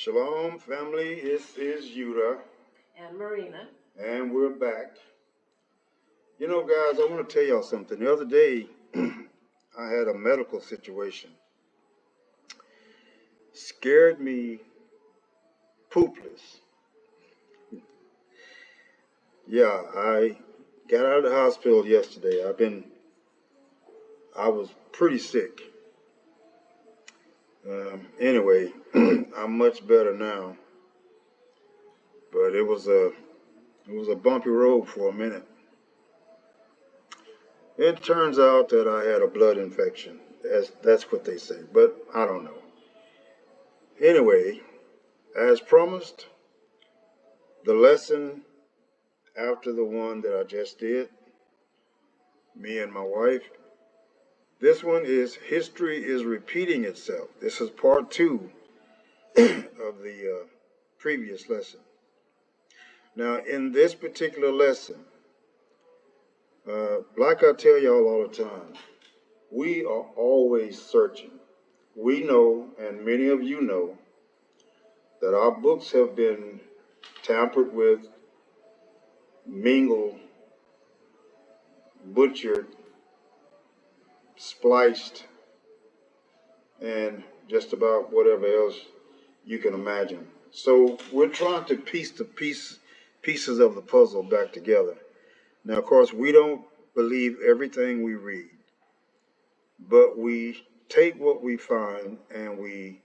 Shalom, family. This is Yuda. And Marina. And we're back. You know, guys, I want to tell y'all something. The other day, I had a medical situation. Scared me poopless. Yeah, I got out of the hospital yesterday. I was pretty sick. Anyway, I'm much better now. But it was a bumpy road for a minute. It turns out that I had a blood infection. That's what they say, but I don't know. Anyway, as promised, the lesson after the one that I just did, me and my wife, this one is history is repeating itself. This is part 2 of the previous lesson. Now, in this particular lesson, like I tell y'all all the time, we are always searching. We know, and many of you know, that our books have been tampered with, mingled, butchered, spliced, and just about whatever else you can imagine. So we're trying to piece the pieces of the puzzle back together. Now, of course, we don't believe everything we read, but we take what we find and we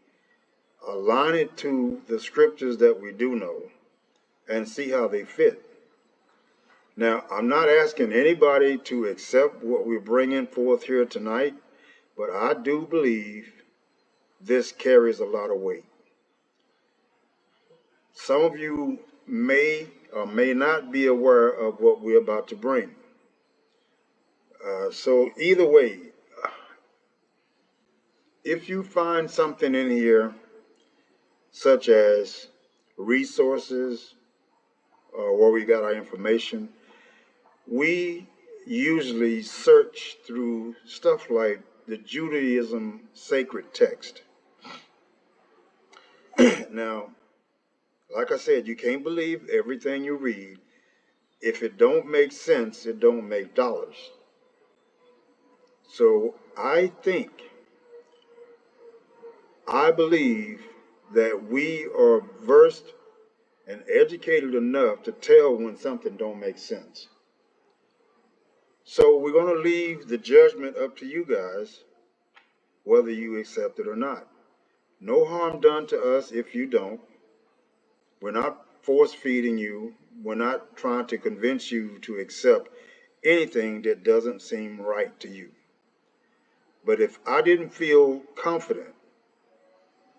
align it to the scriptures that we do know and see how they fit. Now, I'm not asking anybody to accept what we're bringing forth here tonight, but I do believe this carries a lot of weight. Some of you may or may not be aware of what we're about to bring. So either way, if you find something in here, such as resources or where we got our information, we usually search through stuff like the Judaism sacred text. Now, like I said, you can't believe everything you read. If it don't make sense, it don't make dollars. So I believe that we are versed and educated enough to tell when something don't make sense. So we're going to leave the judgment up to you guys, whether you accept it or not. No harm done to us if you don't. We're not force feeding you. We're not trying to convince you to accept anything that doesn't seem right to you. But if I didn't feel confident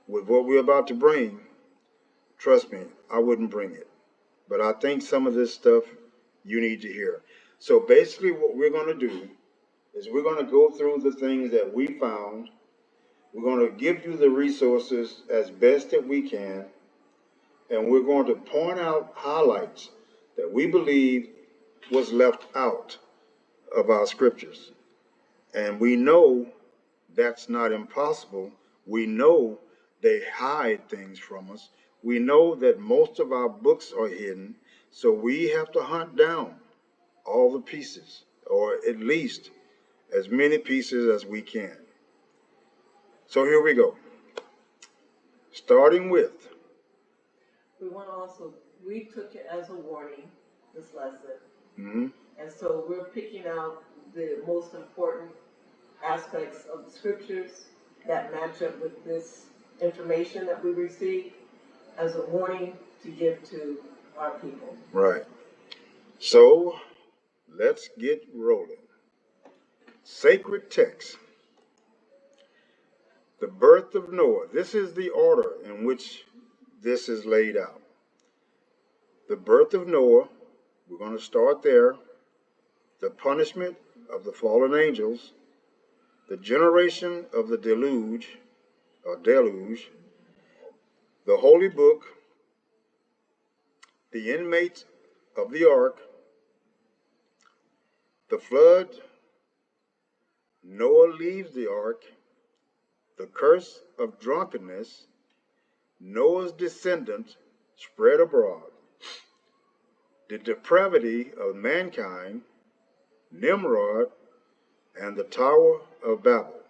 with what we're about to bring, trust me, I wouldn't bring it. But I think some of this stuff you need to hear. So basically what we're going to do is we're going to go through the things that we found. We're going to give you the resources as best that we can. And we're going to point out highlights that we believe was left out of our scriptures. And we know that's not impossible. We know they hide things from us. We know that most of our books are hidden, so we have to hunt down all the pieces, or at least as many pieces as we can. So here we go. Starting with. We want to also, we took it as a warning, this lesson. Mm-hmm. And so we're picking out the most important aspects of the scriptures that match up with this information that we received as a warning to give to our people. Right. So let's get rolling. Sacred text. The birth of Noah. This is the order in which this is laid out. The birth of Noah, we're going to start there. The punishment of the fallen angels. The generation of the deluge, the holy book, the inmates of the ark, the flood, Noah leaves the ark, the curse of drunkenness, Noah's descendants spread abroad. The depravity of mankind, Nimrod, and the Tower of Babel,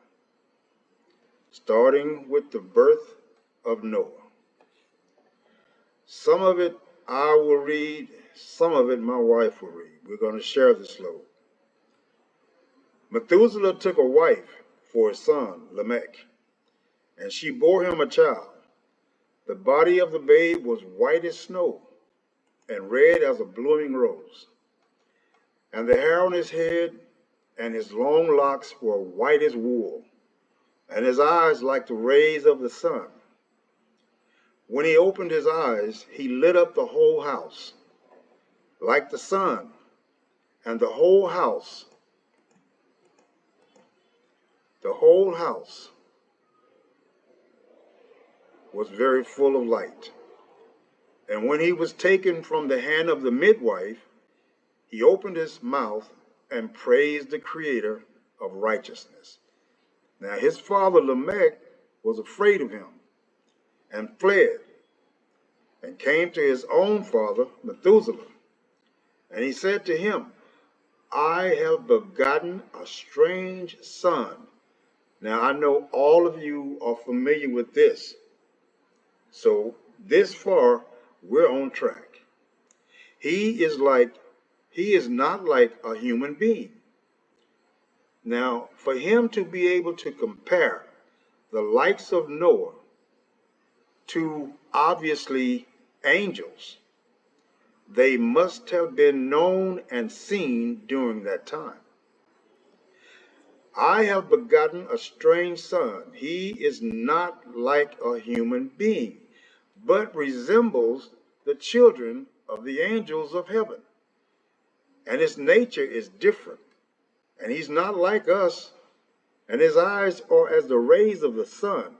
starting with the birth of Noah. Some of it I will read, some of it my wife will read. We're going to share this load. Methuselah took a wife for his son, Lamech, and she bore him a child. The body of the babe was white as snow and red as a blooming rose, and the hair on his head and his long locks were white as wool, and his eyes like the rays of the sun. When he opened his eyes, he lit up the whole house like the sun, and the whole house was very full of light. And when he was taken from the hand of the midwife, he opened his mouth and praised the Creator of righteousness. Now his father Lamech was afraid of him and fled and came to his own father Methuselah. And he said to him, I have begotten a strange son. Now I know all of you are familiar with this. So this far, we're on track. He is not like a human being. Now, for him to be able to compare the likes of Noah to obviously angels, they must have been known and seen during that time. I have begotten a strange son. He is not like a human being, but resembles the children of the angels of heaven. And his nature is different. And he's not like us. And his eyes are as the rays of the sun.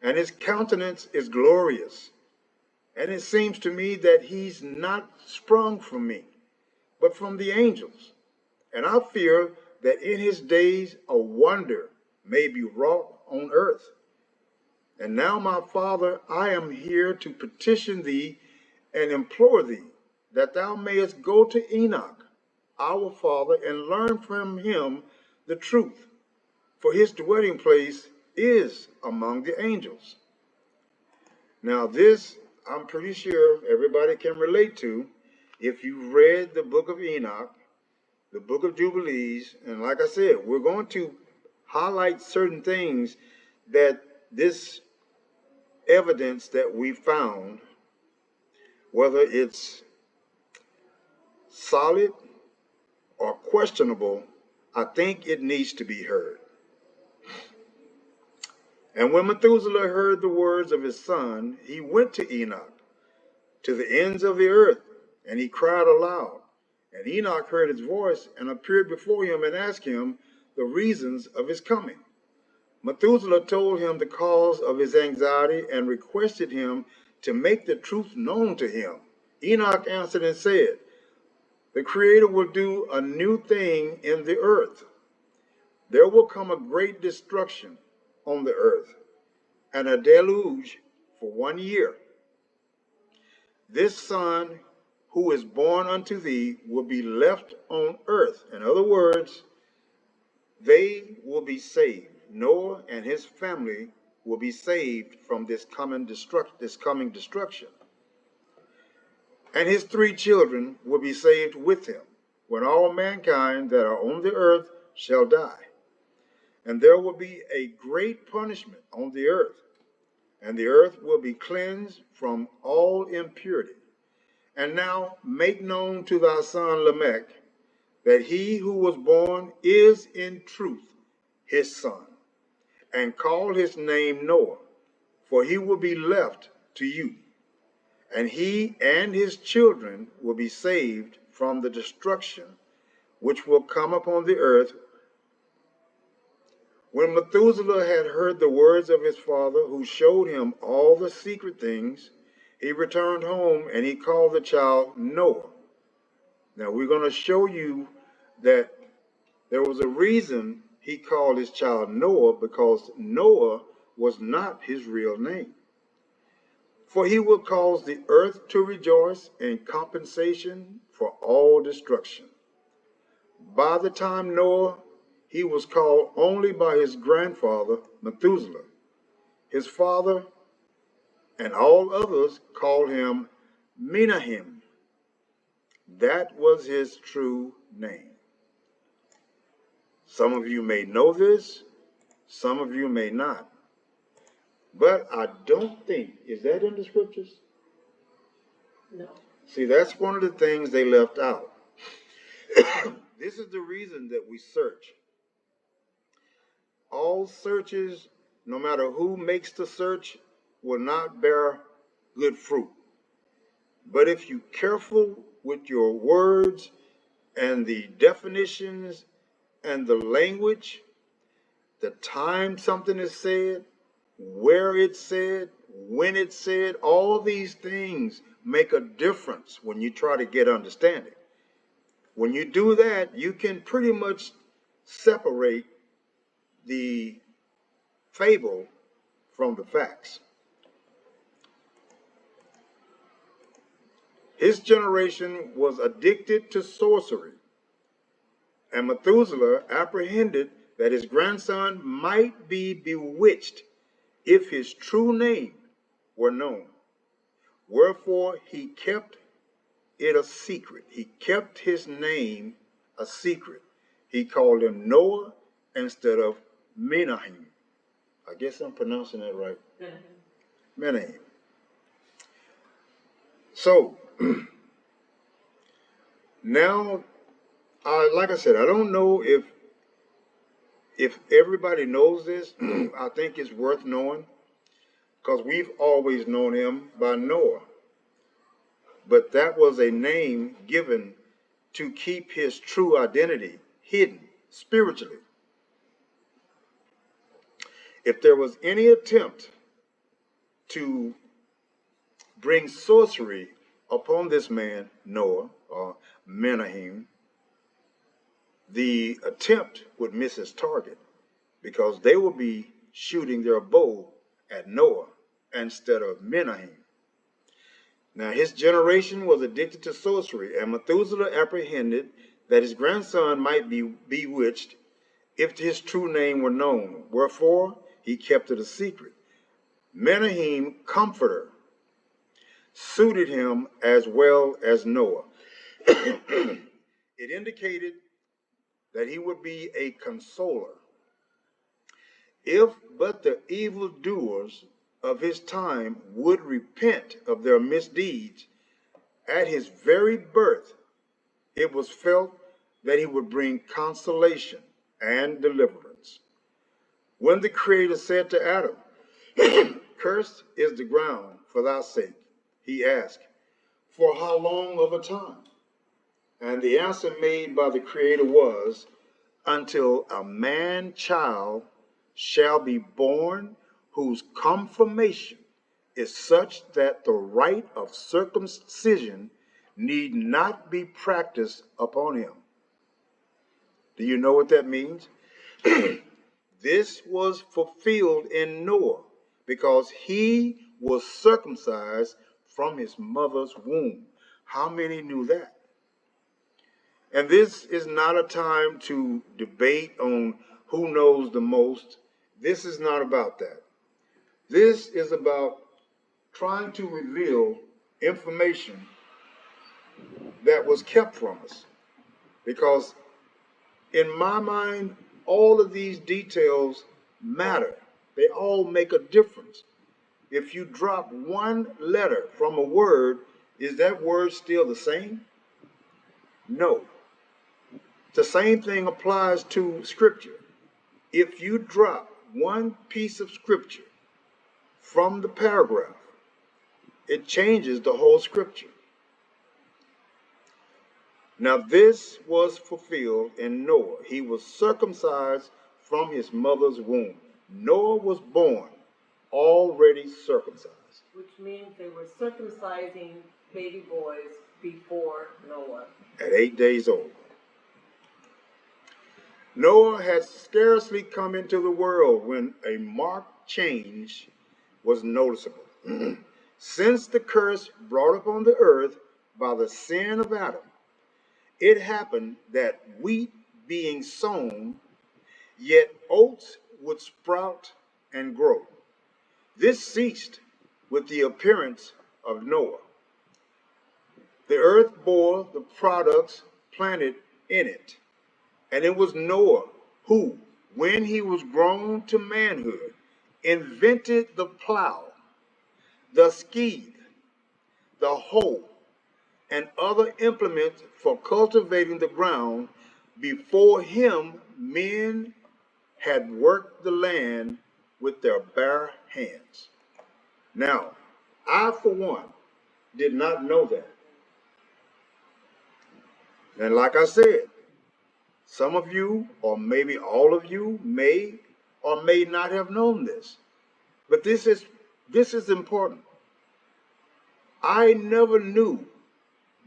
And his countenance is glorious. And it seems to me that he's not sprung from me, but from the angels. And I fear that in his days a wonder may be wrought on earth. And now, my Father, I am here to petition thee and implore thee that thou mayest go to Enoch, our father, and learn from him the truth, for his dwelling place is among the angels. Now this, I'm pretty sure everybody can relate to if you've read the book of Enoch, the book of Jubilees, and like I said, we're going to highlight certain things that this evidence that we found, whether it's solid or questionable, I think it needs to be heard. And when Methuselah heard the words of his son, he went to Enoch, to the ends of the earth, and he cried aloud. And Enoch heard his voice and appeared before him and asked him the reasons of his coming. Methuselah told him the cause of his anxiety and requested him to make the truth known to him. Enoch answered and said, the Creator will do a new thing in the earth. There will come a great destruction on the earth and a deluge for 1 year. This son who is born unto thee will be left on earth. In other words, they will be saved. Noah and his family will be saved from this coming destruction. And his 3 children will be saved with him, when all mankind that are on the earth shall die. And there will be a great punishment on the earth, and the earth will be cleansed from all impurity. And now make known to thy son Lamech that he who was born is in truth his son, and call his name Noah, for he will be left to you, and he and his children will be saved from the destruction which will come upon the earth. When Methuselah had heard the words of his father, who showed him all the secret things, he returned home, and he called the child Noah. Now we're going to show you that there was a reason he called his child Noah, because Noah was not his real name. For he will cause the earth to rejoice in compensation for all destruction. By the time Noah, he was called only by his grandfather, Methuselah. His father and all others called him Menahem. That was his true name. Some of you may know this, some of you may not. But I don't think, is that in the scriptures? No. See, that's one of the things they left out. This is the reason that we search. All searches, no matter who makes the search, will not bear good fruit. But if you're careful with your words and the definitions and the language, the time something is said, where it's said, when it's said, all these things make a difference when you try to get understanding. When you do that, you can pretty much separate the fable from the facts. His generation was addicted to sorcery, and Methuselah apprehended that his grandson might be bewitched if his true name were known. Wherefore he kept it a secret. He kept his name a secret. He called him Noah instead of Menahem. I guess I'm pronouncing that right. Menahem. So now, like I said, I don't know if everybody knows this. I think it's worth knowing because we've always known him by Noah. But that was a name given to keep his true identity hidden spiritually. If there was any attempt to bring sorcery upon this man, Noah, or Menahem, the attempt would miss its target because they would be shooting their bow at Noah instead of Menahem. Now his generation was addicted to sorcery, and Methuselah apprehended that his grandson might be bewitched if his true name were known. Wherefore he kept it a secret. Menahem, comforter, suited him as well as Noah. It indicated that he would be a consoler. If but the evildoers of his time would repent of their misdeeds, at his very birth it was felt that he would bring consolation and deliverance. When the Creator said to Adam, "Cursed is the ground for thy sake," he asked, "For how long of a time?" And the answer made by the Creator was, "Until a man child shall be born whose conformation is such that the rite of circumcision need not be practiced upon him." Do you know what that means? This was fulfilled in Noah because he was circumcised from his mother's womb. How many knew that? And this is not a time to debate on who knows the most. This is not about that. This is about trying to reveal information that was kept from us. Because in my mind, all of these details matter. They all make a difference. If you drop one letter from a word, is that word still the same? No. The same thing applies to scripture. If you drop one piece of scripture from the paragraph, it changes the whole scripture. Now this was fulfilled in Noah. He was circumcised from his mother's womb. Noah was born already circumcised. Which means they were circumcising baby boys before Noah. At 8 days old. Noah had scarcely come into the world when a marked change was noticeable. Since the curse brought upon the earth by the sin of Adam, it happened that wheat being sown, yet oats would sprout and grow. This ceased with the appearance of Noah. The earth bore the products planted in it, and it was Noah who, when he was grown to manhood, invented the plow, the scythe, the hoe, and other implements for cultivating the ground. Before him, men had worked the land with their bare hands. Now, I, for one, did not know that. And like I said, some of you, or maybe all of you, may or may not have known this. But this is important. I never knew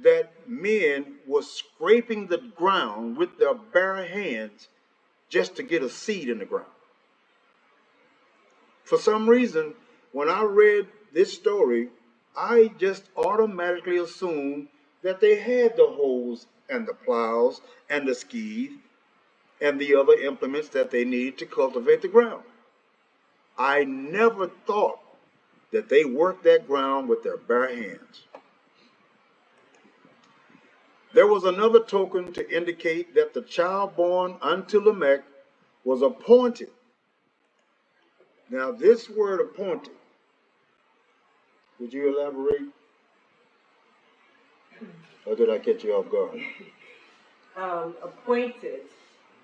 that men were scraping the ground with their bare hands just to get a seed in the ground. For some reason, when I read this story, I just automatically assumed that they had the hoes and the plows and the scythe and the other implements that they need to cultivate the ground. I never thought that they worked that ground with their bare hands. There was another token to indicate that the child born unto Lamech was appointed. Now, this word appointed, would you elaborate? Or did I catch you off guard? Appointed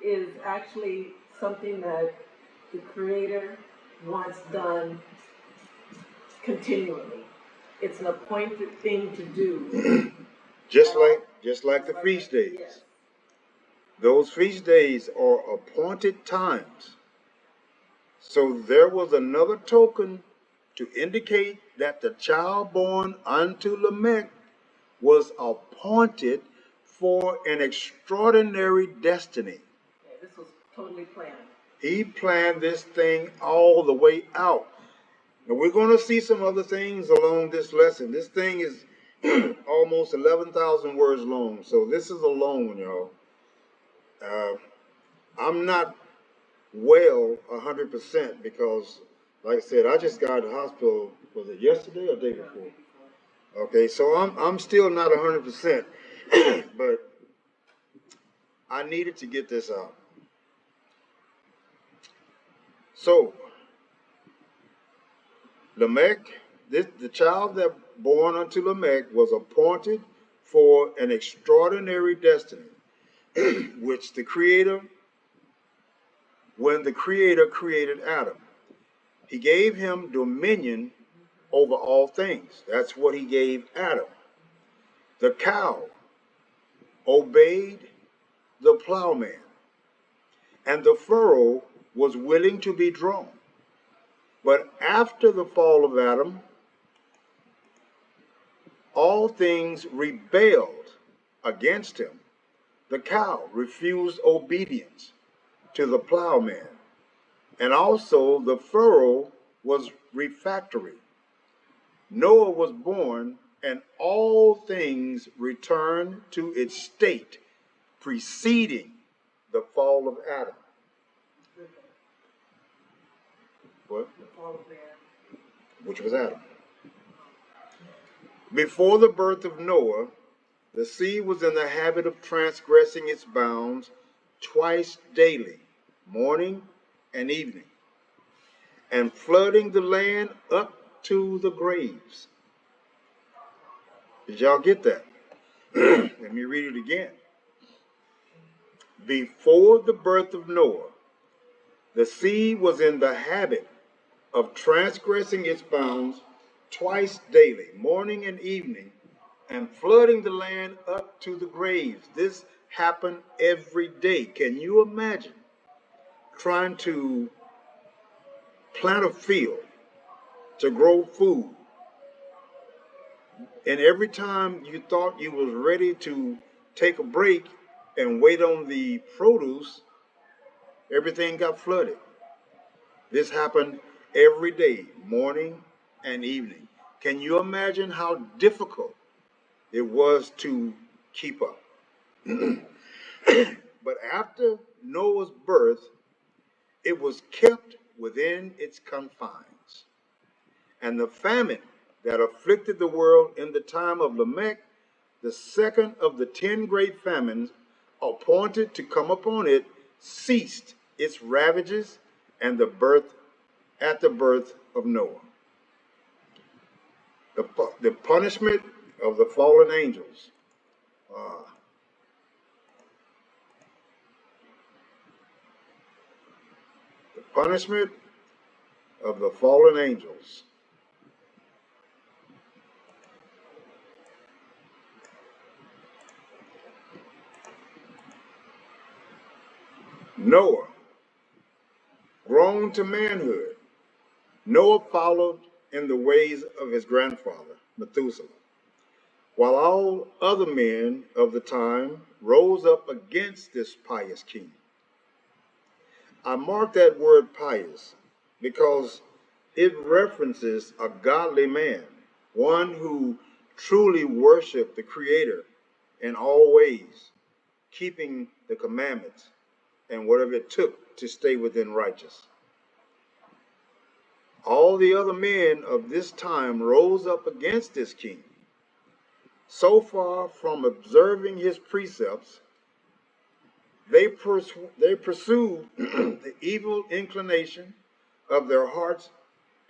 is actually something that the Creator wants done continually. It's an appointed thing to do. just like the feast days. Yes. Those feast days are appointed times. So there was another token to indicate that the child born unto Lamech was appointed for an extraordinary destiny. Yeah, this was totally planned. He planned this thing all the way out. And we're going to see some other things along this lesson. This thing is almost 11,000 words long. So this is a long one, y'all. I'm not well 100% because, like I said, I just got out of the hospital. Was it yesterday or the day before? Okay, so I'm still not 100%, but I needed to get this out. So Lamech, the child that born unto Lamech was appointed for an extraordinary destiny, which when the Creator created Adam, he gave him dominion over all things. That's what he gave Adam. The cow obeyed the plowman, and the furrow was willing to be drawn. But after the fall of Adam, all things rebelled against him. The cow refused obedience to the plowman, and also the furrow was refractory. Noah was born, and all things returned to its state preceding the fall of Adam. What? The fall of Adam. Which was Adam. Before the birth of Noah, the sea was in the habit of transgressing its bounds twice daily, morning and evening, and flooding the land up to the graves. Did y'all get that? Let me read it again. Before the birth of Noah, the sea was in the habit of transgressing its bounds twice daily, morning and evening, and flooding the land up to the graves. This happened every day. Can you imagine trying to plant a field to grow food, and every time you thought you was ready to take a break and wait on the produce, everything got flooded? This happened every day, morning and evening. Can you imagine how difficult it was to keep up? But after Noah's birth, it was kept within its confines. And the famine that afflicted the world in the time of Lamech, the second of the 10 great famines appointed to come upon it, ceased its ravages and at the birth of Noah. The punishment of the fallen angels. Uh, the punishment of the fallen angels. Noah, grown to manhood, Noah followed in the ways of his grandfather, Methuselah, while all other men of the time rose up against this pious king. I mark that word pious because it references a godly man, one who truly worshiped the Creator in all ways, keeping the commandments and whatever it took to stay within righteous. All the other men of this time rose up against this king. So far from observing his precepts, they pursued the evil inclination of their hearts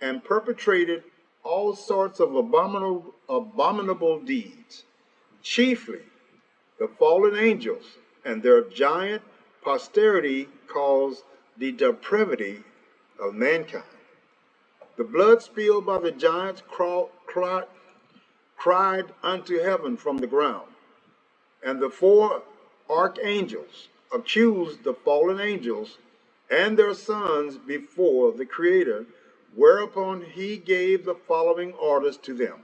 and perpetrated all sorts of abominable deeds. Chiefly, the fallen angels and their giant posterity caused the depravity of mankind. The blood spilled by the giants cried unto heaven from the ground, and the 4 archangels accused the fallen angels and their sons before the Creator, whereupon he gave the following orders to them.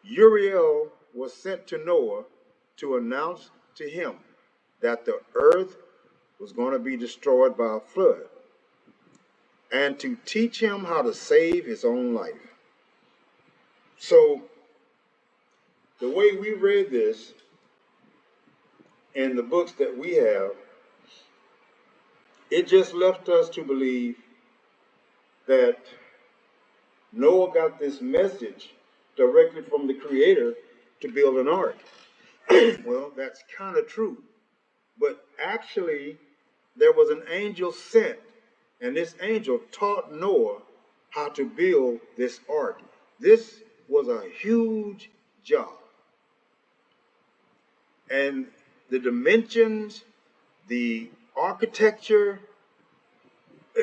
Uriel was sent to Noah to announce to him that the earth was going to be destroyed by a flood, and to teach him how to save his own life. So, the way we read this in the books that we have, it just left us to believe that Noah got this message directly from the Creator to build an ark. Well, that's kind of true. But actually, there was an angel sent, and this angel taught Noah how to build this ark. This was a huge job. And the dimensions, the architecture,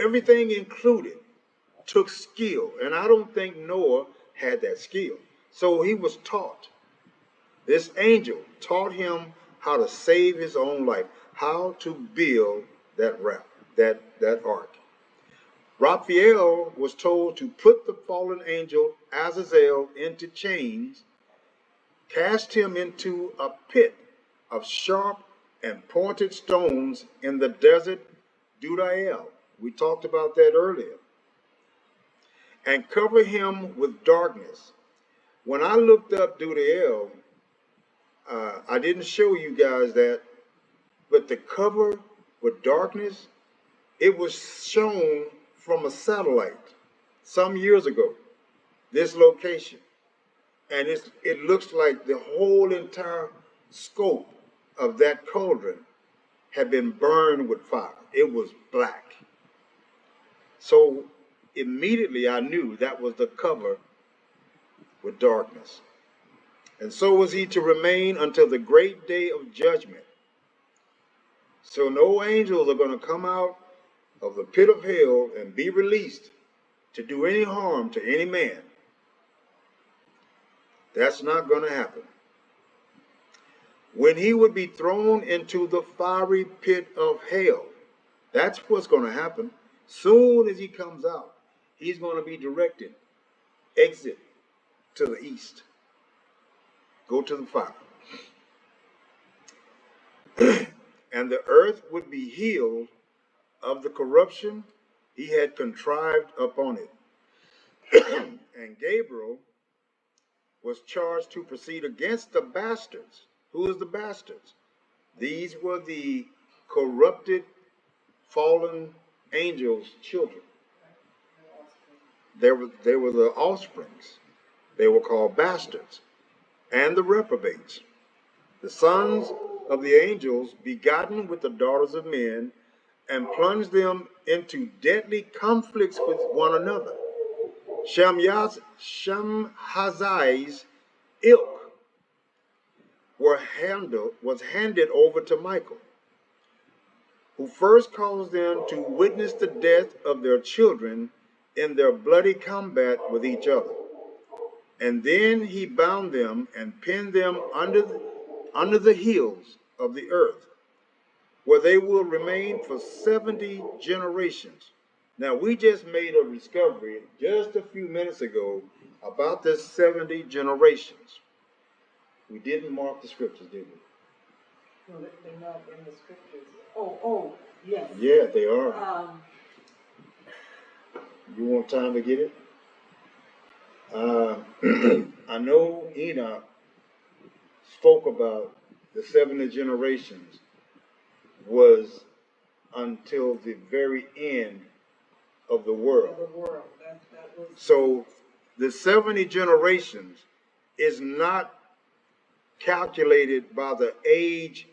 everything included took skill. And I don't think Noah had that skill. So he was taught. This angel taught him how to save his own life, how to build that ark. Raphael was told to put the fallen angel Azazel into chains, cast him into a pit of sharp and pointed stones in the desert Dudael. We talked about that earlier. And cover him with darkness. When I looked up Dudael, I didn't show you guys that, but the cover with darkness, it was shown from a satellite some years ago, this location. And it looks like the whole entire scope of that cauldron had been burned with fire. It was black. So immediately I knew that was the cover with darkness. And so was he to remain until the great day of judgment. So no angels are going to come out of the pit of hell and be released to do any harm to any man. That's not going to happen. When he would be thrown into the fiery pit of hell, that's what's going to happen. Soon as he comes out, he's going to be directed, exit to the east. Go to the fire. And the earth would be healed of the corruption he had contrived upon it. And Gabriel was charged to proceed against the bastards. Who is the bastards? These were the corrupted, fallen angels' children. They were the offsprings. They were called bastards. And the reprobates, the sons of the angels, begotten with the daughters of men, and plunged them into deadly conflicts with one another. Shamhazai's ilk was handed over to Michael, who first caused them to witness the death of their children in their bloody combat with each other. And then he bound them and pinned them under the hills of the earth, where they will remain for 70 generations. Now, we just made a discovery just a few minutes ago about this 70 generations. We didn't mark the scriptures, did we? No, they're not in the scriptures. Oh, yes. Yeah, they are. You want time to get it? I know Enoch spoke about the 70 generations was until the very end of the world. That was... So the 70 generations is not calculated by the age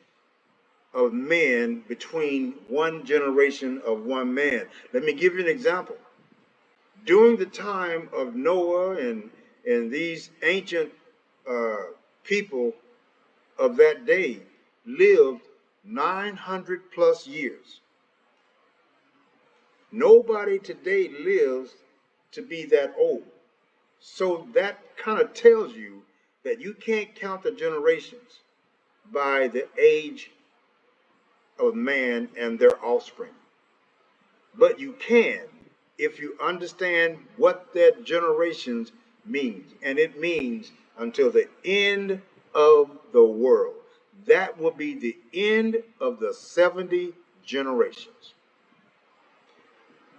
of men between one generation of one man. Let me give you an example. During the time of Noah and these ancient people of that day lived 900 plus years. Nobody today lives to be that old. So that kind of tells you that you can't count the generations by the age of man and their offspring. But you can if you understand what that generations means. And it means until the end of the world. That will be the end of the 70 generations.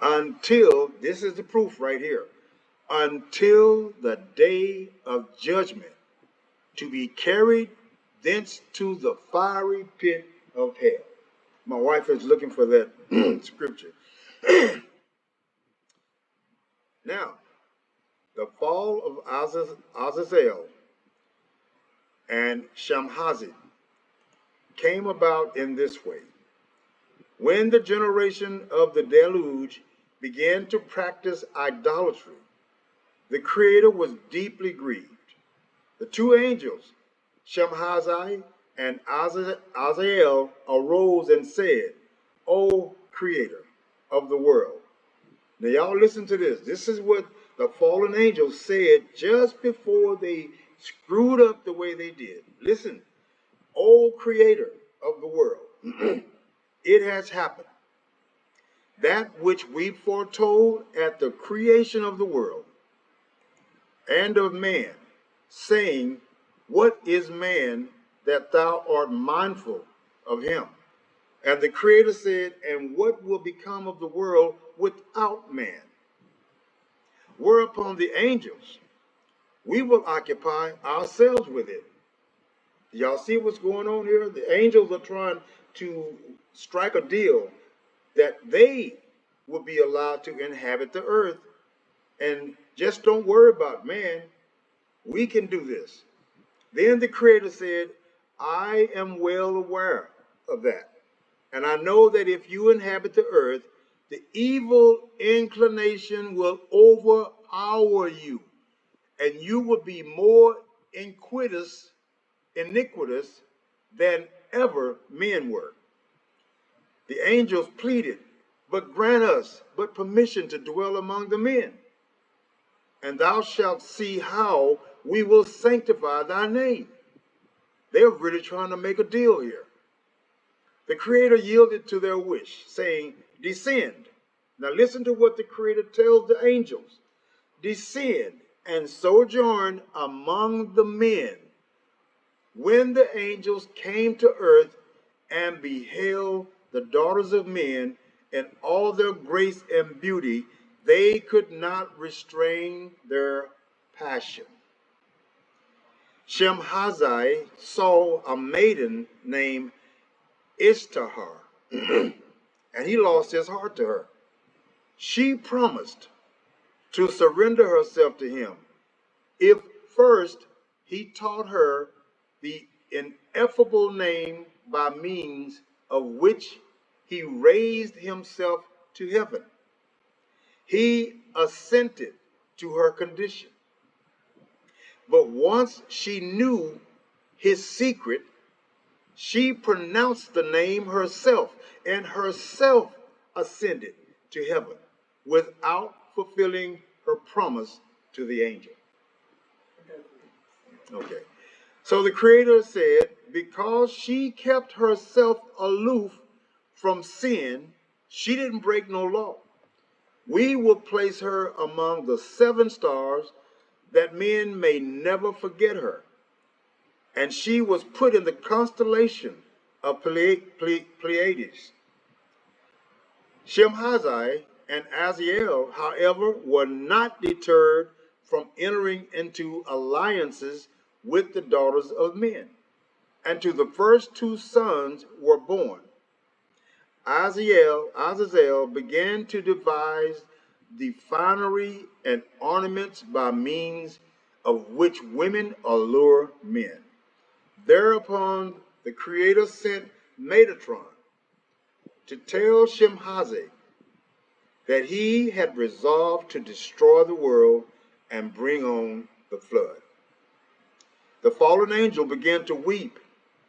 Until, this is the proof right here, until the day of judgment, to be carried thence to the fiery pit of hell. My wife is looking for that scripture. Now, the fall of Azazel and Shamhazid came about in this way. When the generation of the deluge began to practice idolatry, the Creator was deeply grieved. The two angels, Shamhazai and Azazel, arose and said, O Creator of the world. Now y'all listen to this. This is what the fallen angels said just before they screwed up the way they did. Listen, O Creator of the world, it has happened. That which we foretold at the creation of the world and of man, saying, what is man that thou art mindful of him? And the Creator said, and what will become of the world without man? Whereupon the angels, we will occupy ourselves with it. Y'all see what's going on here? The angels are trying to strike a deal that they will be allowed to inhabit the earth. And just don't worry about man. We can do this. Then the Creator said, I am well aware of that. And I know that if you inhabit the earth, the evil inclination will overpower you, and you will be more iniquitous than ever men were. The angels pleaded, but grant us but permission to dwell among the men, and thou shalt see how we will sanctify thy name. They're really trying to make a deal here. The Creator yielded to their wish, saying, descend. Now listen to what the Creator tells the angels. Descend and sojourn among the men. When the angels came to earth and beheld the daughters of men in all their grace and beauty, they could not restrain their passion. Shemhazai saw a maiden named Ishtahar, and he lost his heart to her. She promised to surrender herself to him if first he taught her the ineffable name by means of which he raised himself to heaven. He assented to her condition. But once she knew his secret, she pronounced the name herself and herself ascended to heaven without fulfilling her promise to the angel. Okay. So the Creator said, because she kept herself aloof from sin, she didn't break no law. We will place her among the 7 stars that men may never forget her. And she was put in the constellation of Pleiades. Shemhazai and Aziel, however, were not deterred from entering into alliances with the daughters of men. And to the first 2 sons were born. Azazel began to devise the finery and ornaments by means of which women allure men. Thereupon the Creator sent Metatron to tell Shemhazi that he had resolved to destroy the world and bring on the flood. The fallen angel began to weep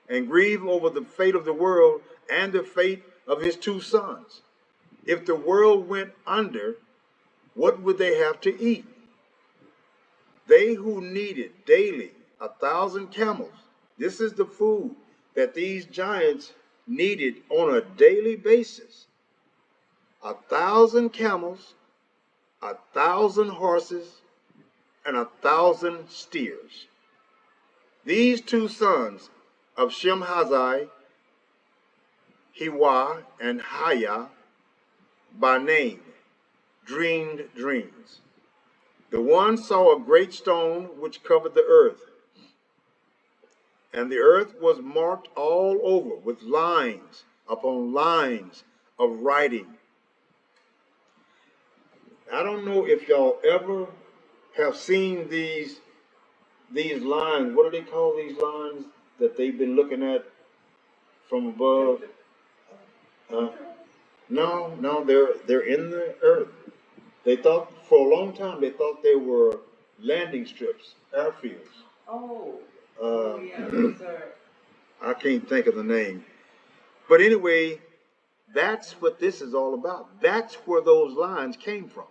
and grieve over the fate of the world and the fate of his 2 sons. If the world went under, what would they have to eat? They who needed daily 1,000 camels. This is the food that these giants needed on a daily basis. 1,000 camels, 1,000 horses, and 1,000 steers. These 2 sons of Shemhazai, Hiwa and Haya, by name, dreamed dreams. The one saw a great stone which covered the earth, and the earth was marked all over with lines upon lines of writing. I don't know if y'all ever have seen these lines. What do they call these lines that they've been looking at from above? No, they're in the earth. They thought for a long time they thought they were landing strips, airfields. Yeah, sir. I can't think of the name. But anyway, that's what this is all about. That's where those lines came from.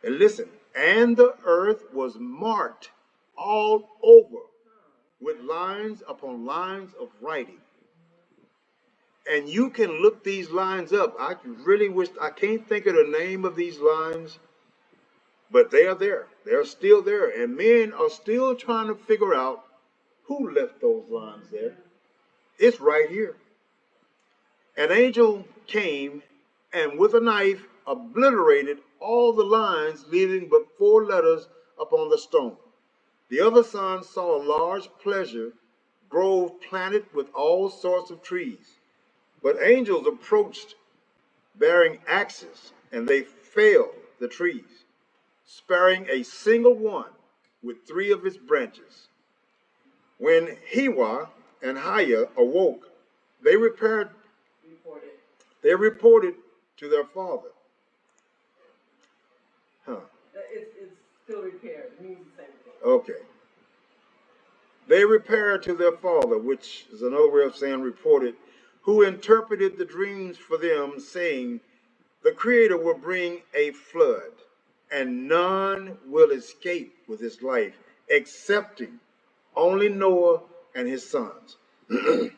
And listen, and the earth was marked all over with lines upon lines of writing. And you can look these lines up. I really wish, I can't think of the name of these lines, but they are there. They're still there. And men are still trying to figure out who left those lines there. It's right here. An angel came and with a knife obliterated all the lines, leaving but 4 letters upon the stone. The other son saw a large pleasure grove planted with all sorts of trees. But angels approached bearing axes, and they felled the trees, sparing a single one with 3 of its branches. When Hiwa and Haya awoke, they reported to their father. It's still repaired. It means the same thing. Okay. They repaired to their father, which is another way of saying reported, who interpreted the dreams for them, saying, the Creator will bring a flood, and none will escape with his life, excepting only Noah and his sons, and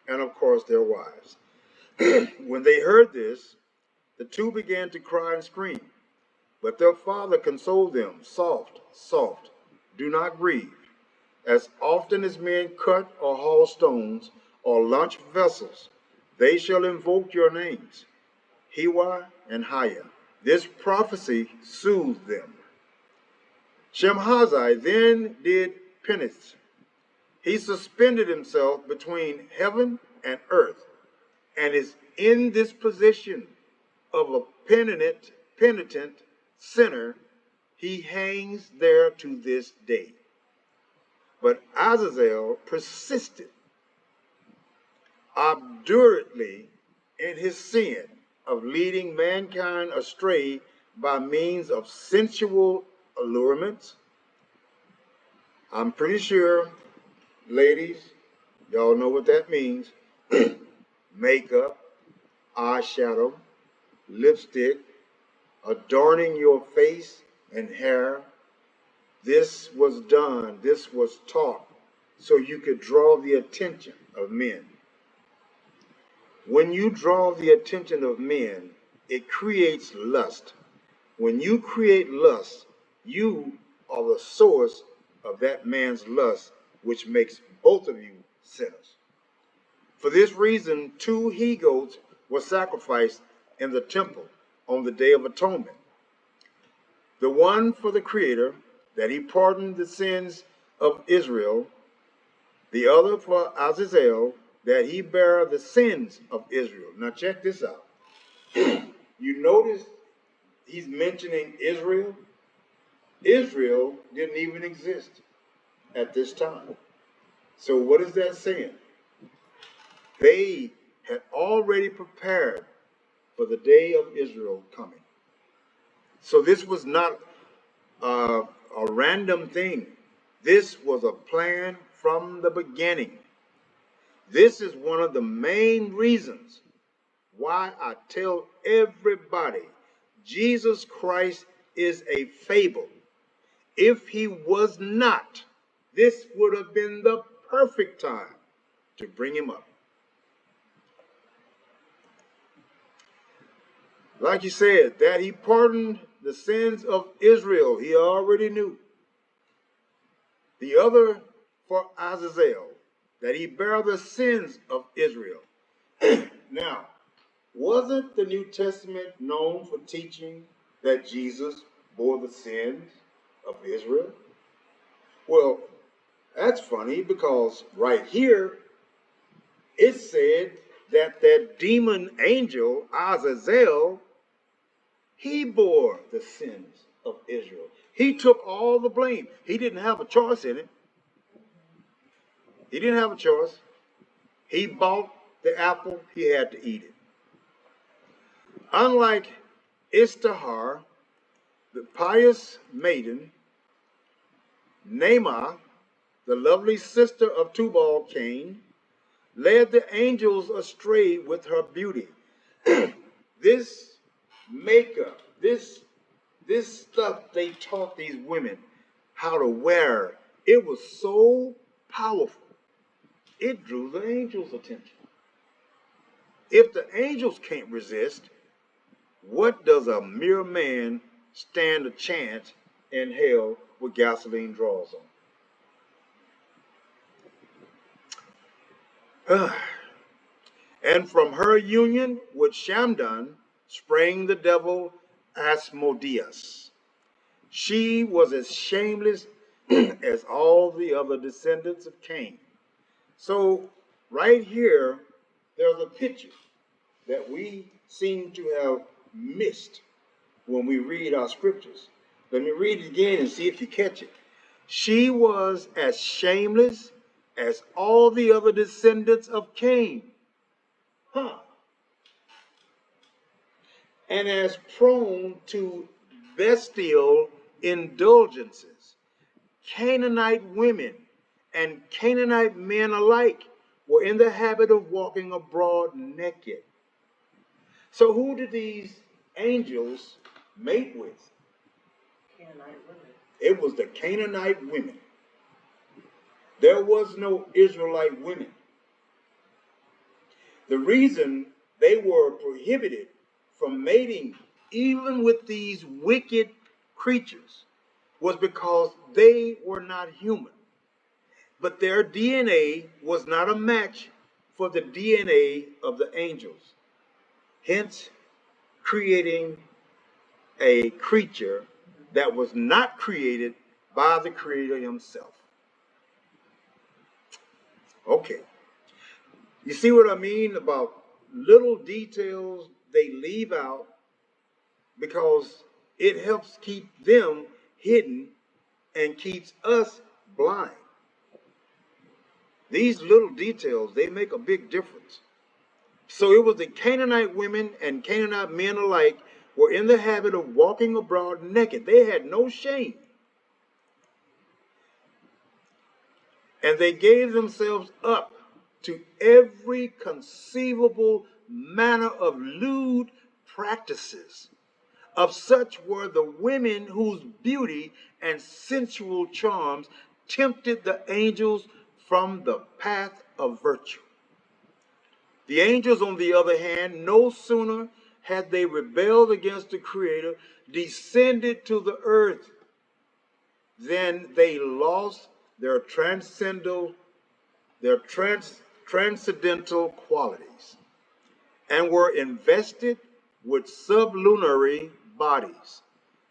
of course their wives. When they heard this, the 2 began to cry and scream. But their father consoled them, soft, soft, do not grieve. As often as men cut or haul stones or launch vessels, they shall invoke your names, Hiwa and Haya. This prophecy soothed them. Shemhazai then did penance. He suspended himself between heaven and earth and is in this position of a penitent sinner. He hangs there to this day. But Azazel persisted obdurately in his sin of leading mankind astray by means of sensual allurements. I'm pretty sure, ladies, y'all know what that means. Makeup, eyeshadow, lipstick, adorning your face and hair. This was done, this was taught, so you could draw the attention of men. When you draw the attention of men, it creates lust. When you create lust, you are the source of that man's lust, which makes both of you sinners. For this reason, 2 he-goats were sacrificed in the temple on the Day of Atonement. The one for the Creator, that he pardoned the sins of Israel, the other for Azazel, that he bear the sins of Israel. Now check this out. You notice he's mentioning Israel. Israel didn't even exist at this time. So what is that saying? They had already prepared for the day of Israel coming. So this was not a random thing. This was a plan from the beginning. This is one of the main reasons why I tell everybody Jesus Christ is a fable. If he was not, this would have been the perfect time to bring him up. Like you said, that he pardoned the sins of Israel, he already knew. The other for Azazel, that he bear the sins of Israel. Now, wasn't the New Testament known for teaching that Jesus bore the sins of Israel? Well, that's funny because right here it said that that demon angel, Azazel, he bore the sins of Israel. He took all the blame. He didn't have a choice in it. He didn't have a choice. He bought the apple, he had to eat it. Unlike Istahar, the pious maiden, Naamah, the lovely sister of Tubal-Cain, led the angels astray with her beauty. This makeup, this stuff they taught these women how to wear, it was so powerful. It drew the angels' attention. If the angels can't resist, what does a mere man stand a chance in hell with gasoline draws on? And from her union with Shamdan sprang the devil Asmodeus. She was as shameless as all the other descendants of Cain. So right here, there's a picture that we seem to have missed when we read our scriptures. Let me read it again and see if you catch it. She was as shameless as all the other descendants of Cain. And as prone to bestial indulgences. Canaanite women and Canaanite men alike were in the habit of walking abroad naked. So who did these angels mate with? Canaanite women. It was the Canaanite women. There was no Israelite women. The reason they were prohibited from mating even with these wicked creatures was because they were not human. But their DNA was not a match for the DNA of the angels, hence creating a creature that was not created by the Creator himself. Okay. You see what I mean about little details they leave out because it helps keep them hidden and keeps us blind. These little details, they make a big difference. So it was the Canaanite women and Canaanite men alike were in the habit of walking abroad naked. They had no shame. And they gave themselves up to every conceivable manner of lewd practices. Of such were the women whose beauty and sensual charms tempted the angels from the path of virtue. The angels, on the other hand, no sooner had they rebelled against the Creator, descended to the earth, than they lost their transcendental qualities and were invested with sublunary bodies,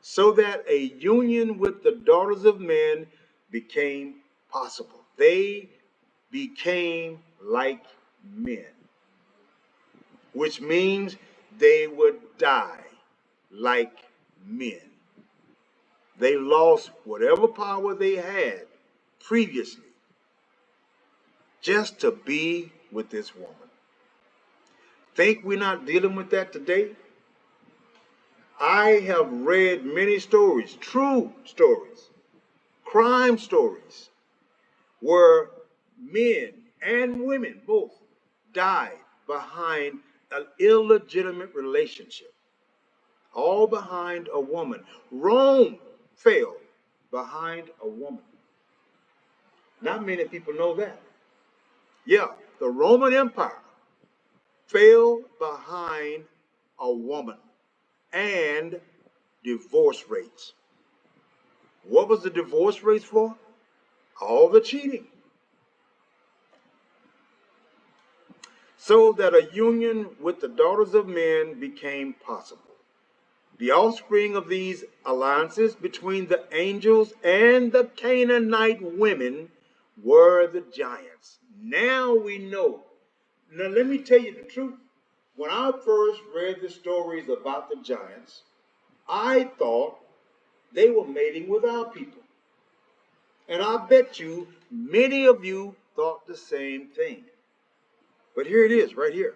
so that a union with the daughters of men became possible. They became like men, which means they would die like men. They lost whatever power they had previously just to be with this woman. Think we're not dealing with that today? I have read many stories, true stories, crime stories, where men and women both died behind an illegitimate relationship, all behind a woman. Rome fell behind a woman. Not many people know that. Yeah, the Roman Empire fell behind a woman and divorce rates. What was the divorce rates for? All the cheating. So that a union with the daughters of men became possible. The offspring of these alliances between the angels and the Canaanite women were the giants. Now we know. Now let me tell you the truth. When I first read the stories about the giants, I thought they were mating with our people. And I bet you many of you thought the same thing. But here it is, right here.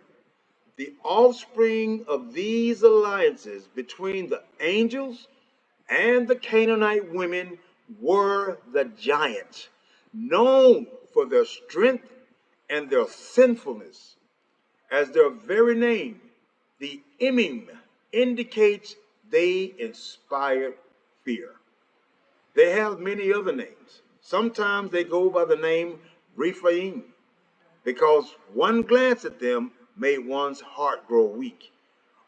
The offspring of these alliances between the angels and the Canaanite women were the giants, known for their strength and their sinfulness. As their very name, the Emim, indicates they inspired fear. They have many other names. Sometimes they go by the name Rephaim, because one glance at them made one's heart grow weak,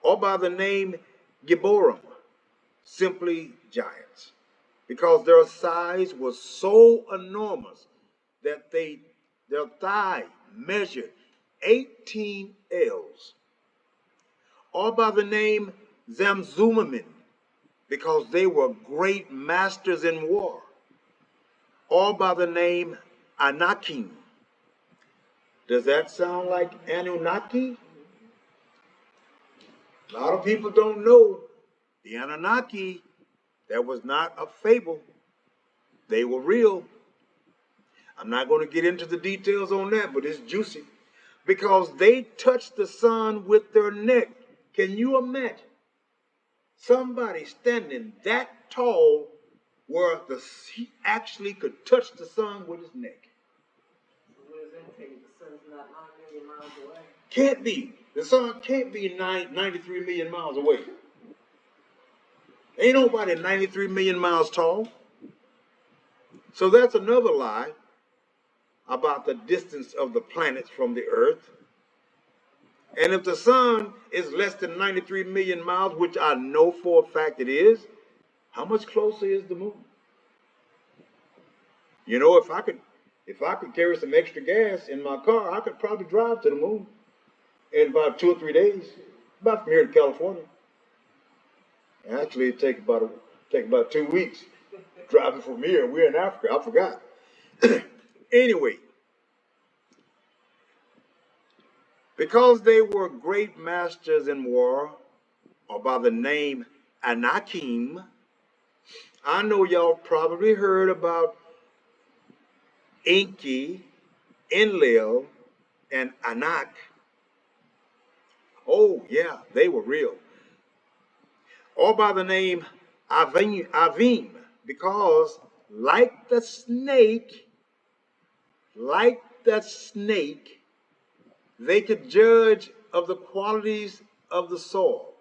or by the name Gibborim, simply giants, because their size was so enormous that their thigh measured 18 ells, or by the name Zamzummim, because they were great masters in war, or by the name Anakim. Does that sound like Anunnaki? A lot of people don't know the Anunnaki. That was not a fable. They were real. I'm not going to get into the details on that, but it's juicy. Because they touched the sun with their neck. Can you imagine somebody standing that tall where he actually could touch the sun with his neck? What does that take? The sun's not 9 million miles away. Can't be. The sun can't be 93 million miles away. Ain't nobody 93 million miles tall. So that's another lie about the distance of the planets from the earth. And if the sun is less than 93 million miles, which I know for a fact it is, how much closer is the moon? You know, if I could carry some extra gas in my car, I could probably drive to the moon in about 2 or 3 days, about from here to California. Actually, it take about 2 weeks driving from here. We're in Africa. I forgot. Anyway, Because they were great masters in war, or by the name Anakim, I know y'all probably heard about Enki, Enlil, and Anak. Oh, yeah, they were real. Or by the name Avim, because like the snake, they could judge of the qualities of the soil.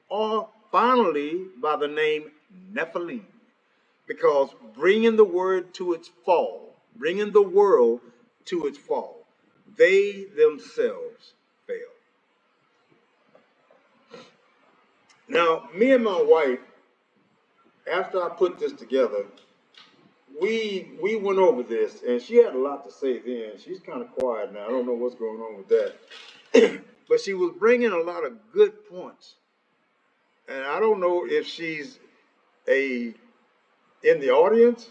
Or finally, by the name Nephilim, because bringing the word to its fall, bringing the world to its fall, they themselves failed. Now, me and my wife, after I put this together, we went over this, and she had a lot to say then. She's kind of quiet now. I don't know what's going on with that. But she was bringing a lot of good points. And I don't know if she's a in the audience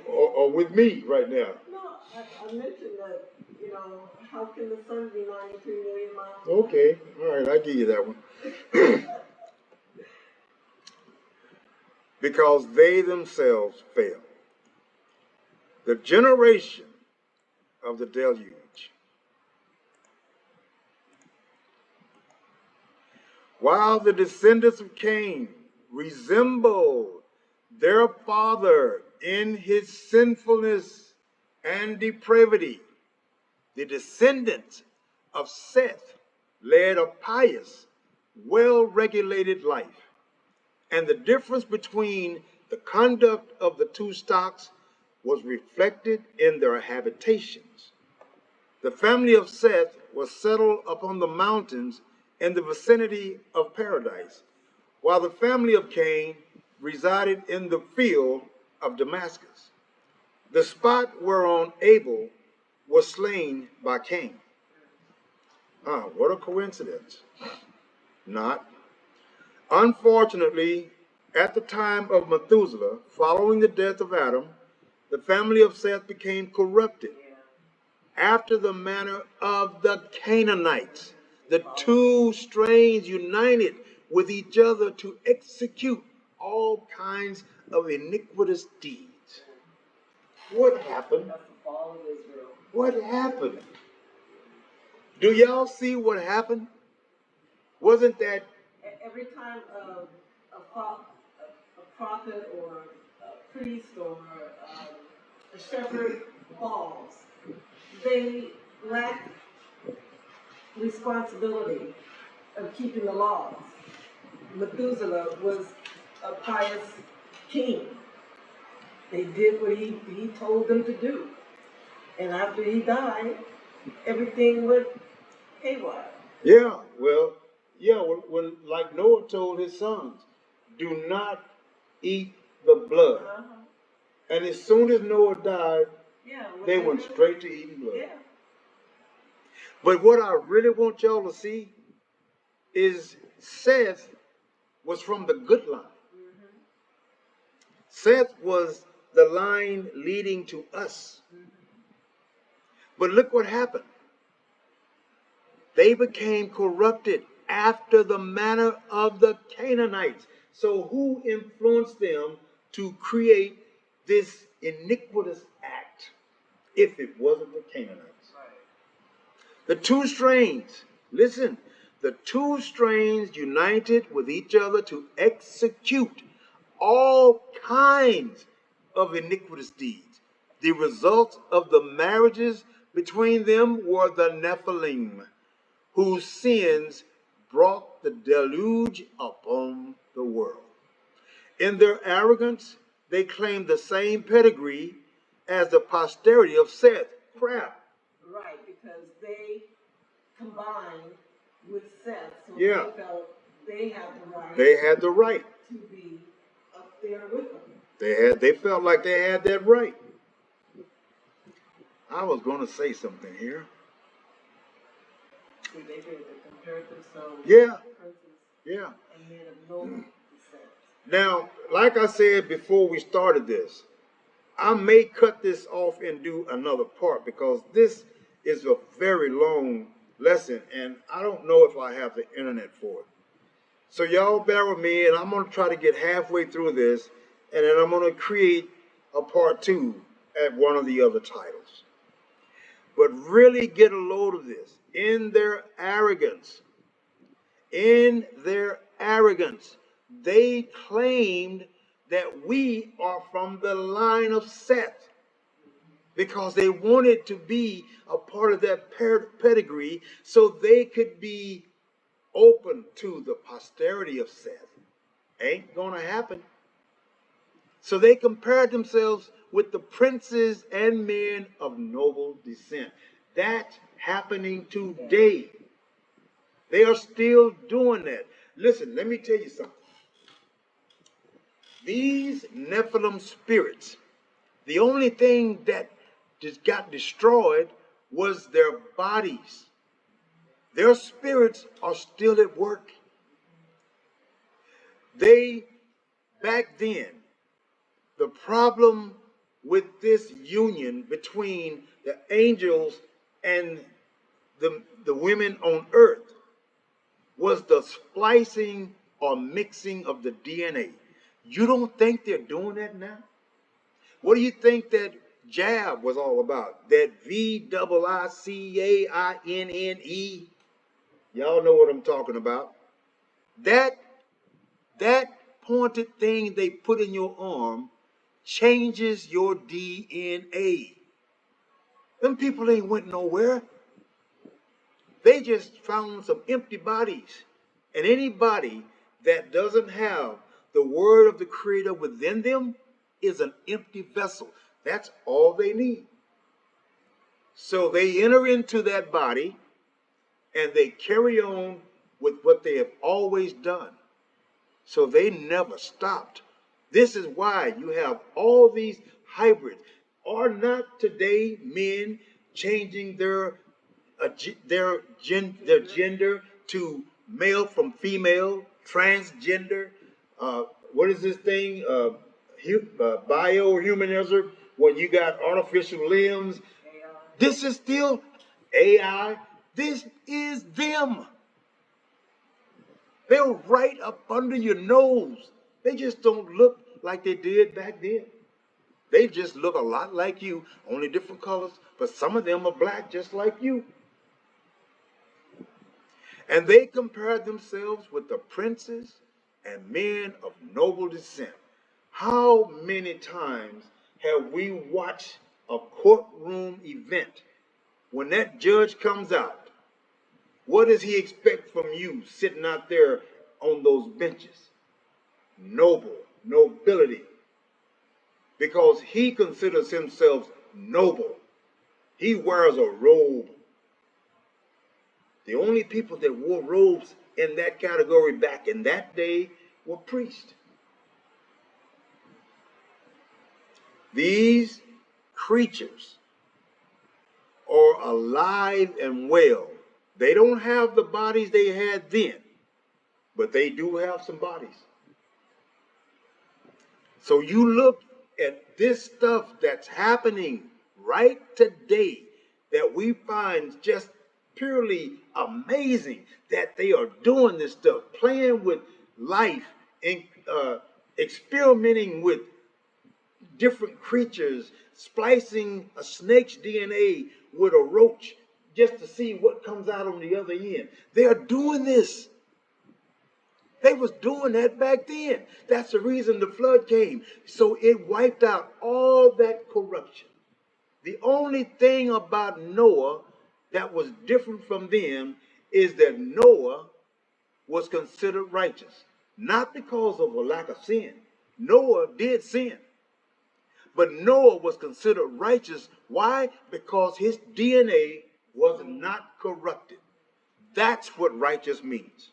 or with me right now. No, I mentioned that, how can the sun be 93 million miles away? Okay, all right, I'll give you that one. Because they themselves failed. The generation of the deluge. While the descendants of Cain resembled their father in his sinfulness and depravity, the descendants of Seth led a pious, well-regulated life. And the difference between the conduct of the two stocks was reflected in their habitations. The family of Seth was settled upon the mountains in the vicinity of paradise, while the family of Cain resided in the field of Damascus, the spot whereon Abel was slain by Cain. What a coincidence. Not. Unfortunately, at the time of Methuselah, following the death of Adam, the family of Seth became corrupted after the manner of the Canaanites. The two strains united with each other to execute all kinds of iniquitous deeds. What happened? What happened? Do y'all see what happened? Wasn't that every time a prophet or a priest or a shepherd falls, they lack responsibility of keeping the laws. Methuselah was a pious king. They did what he told them to do. And after he died, everything went haywire. Yeah, well, when like Noah told his sons, do not eat the blood. And as soon as Noah died, they went straight to eating blood. Yeah. But what I really want y'all to see is Seth was from the good line. Mm-hmm. Seth was the line leading to us. Mm-hmm. But look what happened. They became corrupted after the manner of the Canaanites. So who influenced them to create this iniquitous act if it wasn't the Canaanites? The two strains, listen, the two strains united with each other to execute all kinds of iniquitous deeds. The results of the marriages between them were the Nephilim, whose sins brought the deluge upon the world. In their arrogance, they claimed the same pedigree as the posterity of Seth. Crap. Right, because they combined with Seth, so yeah. they felt they had the right. They had the right to be up there with them. They felt like they had that right. I was going to say something here. See, they compared themselves yeah. to princes yeah. and men of no descent. Now, like I said before we started this, I may cut this off and do another part because this is a very long lesson, and I don't know if I have the internet for it. So y'all bear with me, and I'm going to try to get halfway through this, and then I'm going to create a part two at one of the other titles. But really get a load of this. In their arrogance, they claimed that we are from the line of Seth because they wanted to be a part of that pedigree so they could be open to the posterity of Seth. Ain't gonna happen. So they compared themselves with the princes and men of noble descent. That's happening today. They are still doing that. Listen, let me tell you something. These Nephilim spirits, the only thing that just got destroyed was their bodies. Their spirits are still at work. They, back then, the problem with this union between the angels and the women on earth was the splicing or mixing of the DNA. You don't think they're doing that now? What do you think that jab was all about? That VIICAINNE? Y'all know what I'm talking about. That that pointed thing they put in your arm changes your DNA. Them people ain't went nowhere. They just found some empty bodies. And anybody that doesn't have the word of the Creator within them is an empty vessel. That's all they need. So they enter into that body and they carry on with what they have always done. So they never stopped. This is why you have all these hybrids. Are not today men changing their gender to male from female, transgender? What is this thing? Biohumanism, when you got artificial limbs. This is still AI. This is them. They're right up under your nose. They just don't look like they did back then. They just look a lot like you, only different colors, but some of them are black just like you. And they compared themselves with the princes and men of noble descent. How many times have we watched a courtroom event when that judge comes out? What does he expect from you sitting out there on those benches? Nobility, because he considers himself noble. He wears a robe. The only people that wore robes in that category back in that day were priests. These creatures are alive and well. They don't have the bodies they had then, but they do have some bodies. So you look at this stuff that's happening right today that we find just purely amazing, that they are doing this stuff, playing with life and experimenting with different creatures, splicing a snake's DNA with a roach just to see what comes out on the other end. They are doing this. They was doing that back then. That's the reason the flood came. So it wiped out all that corruption. The only thing about Noah that was different from them is that Noah was considered righteous. Not because of a lack of sin. Noah did sin. But Noah was considered righteous. Why? Because his DNA was not corrupted. That's what righteous means.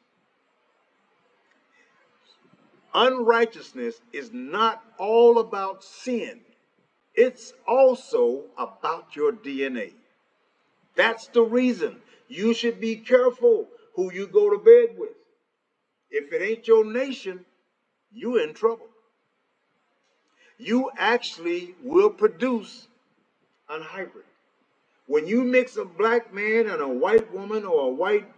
Unrighteousness is not all about sin. It's also about your DNA. That's the reason you should be careful who you go to bed with. If it ain't your nation, you're in trouble. You actually will produce a hybrid. When you mix a black man and a white woman, or a white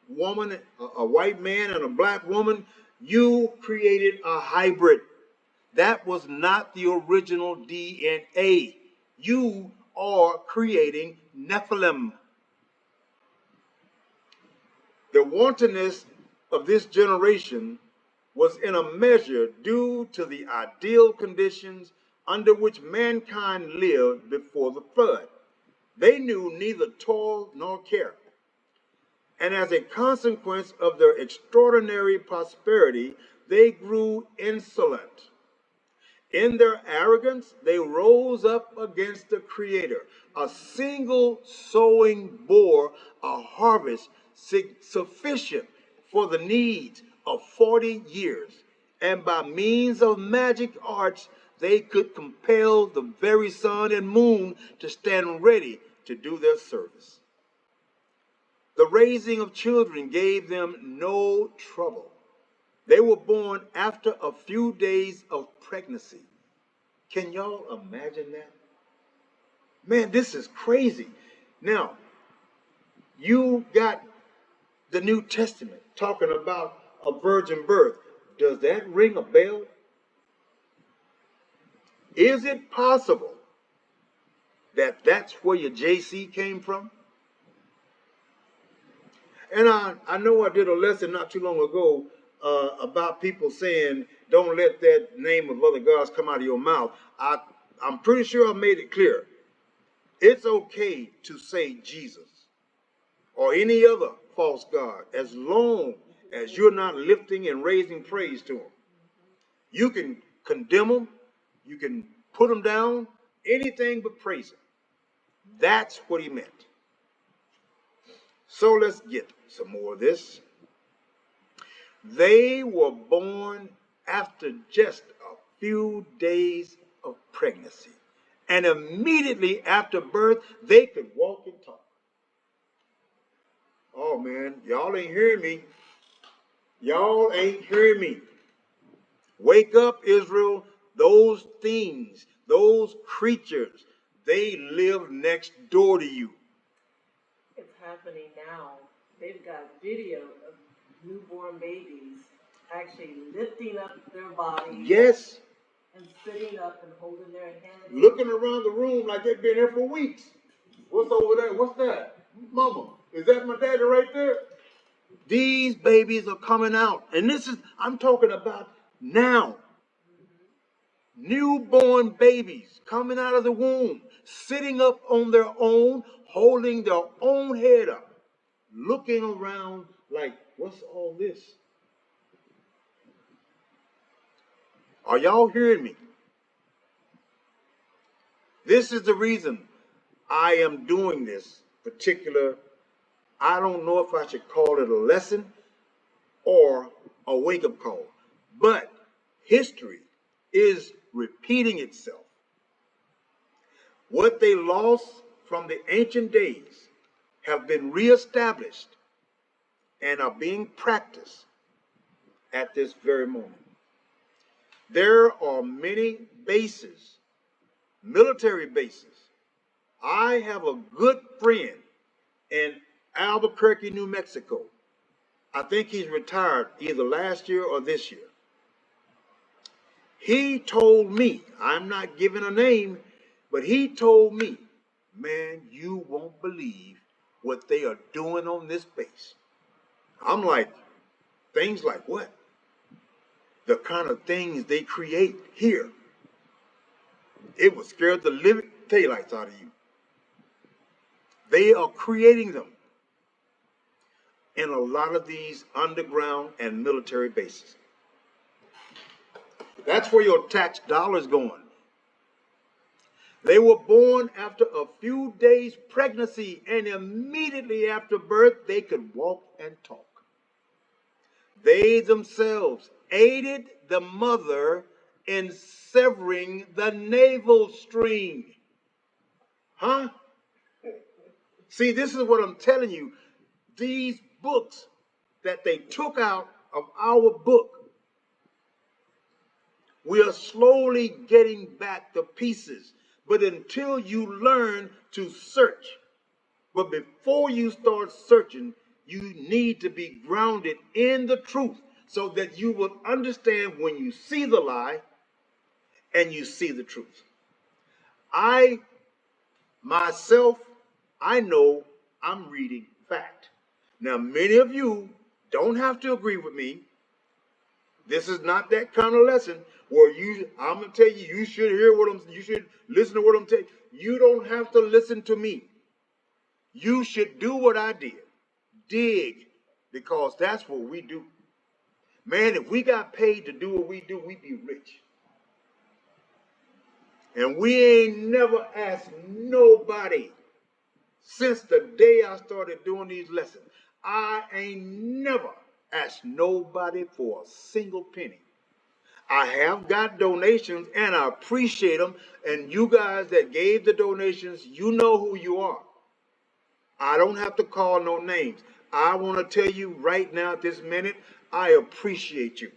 woman, a white man and a black woman, you created a hybrid. That was not the original DNA. You are creating Nephilim. The wantonness of this generation was in a measure due to the ideal conditions under which mankind lived before the flood. They knew neither toil nor care. And as a consequence of their extraordinary prosperity, they grew insolent. In their arrogance, they rose up against the Creator. A single sowing bore a harvest sufficient for the needs of 40 years. And by means of magic arts, they could compel the very sun and moon to stand ready to do their service. The raising of children gave them no trouble. They were born after a few days of pregnancy. Can y'all imagine that? Man, this is crazy. Now, you got the New Testament talking about a virgin birth. Does that ring a bell? Is it possible that that's where your JC came from? And I know I did a lesson not too long ago about people saying, don't let that name of other gods come out of your mouth. I'm pretty sure I made it clear. It's okay to say Jesus or any other false god as long as you're not lifting and raising praise to him. You can condemn them, you can put them down, anything but praise him. That's what he meant. So let's get some more of this. They were born after just a few days of pregnancy. And immediately after birth, they could walk and talk. Oh man, y'all ain't hearing me. Y'all ain't hearing me. Wake up, Israel. Those things, those creatures, they live next door to you. It's happening now. They've got video of newborn babies actually lifting up their bodies. Yes. And sitting up and holding their heads. Looking around the room like they've been here for weeks. What's over there? What's that? Mama, is that my daddy right there? These babies are coming out. And this is, I'm talking about now. Newborn babies coming out of the womb, sitting up on their own, holding their own head up, looking around like, what's all this? Are y'all hearing me? This is the reason I am doing this particular, I don't know if I should call it a lesson or a wake-up call, but history is repeating itself. What they lost from the ancient days have been reestablished and are being practiced at this very moment. There are many bases, military bases. I have a good friend in Albuquerque, New Mexico. I think he's retired either last year or this year. He told me, I'm not giving a name, but he told me, man, you won't believe what they are doing on this base. I'm like, things like what? The kind of things they create here. It would scare the living daylights out of you. They are creating them in a lot of these underground and military bases. That's where your tax dollars going. They were born after a few days pregnancy, and immediately after birth, they could walk and talk. They themselves aided the mother in severing the navel string. Huh? See, this is what I'm telling you. These books that they took out of our book, we are slowly getting back the pieces. But until you learn to search, But before you start searching, you need to be grounded in the truth so that you will understand when you see the lie and you see the truth. I myself, I know I'm reading fact. Now, many of you don't have to agree with me. This is not that kind of lesson where I'm gonna tell you, you should listen to what I'm telling you. You don't have to listen to me. You should do what I did. Dig, because that's what we do. Man, if we got paid to do what we do, we'd be rich. And we ain't never asked nobody since the day I started doing these lessons. I ain't never asked nobody for a single penny. I have got donations and I appreciate them. And you guys that gave the donations, you know who you are. I don't have to call no names. I want to tell you right now at this minute, I appreciate you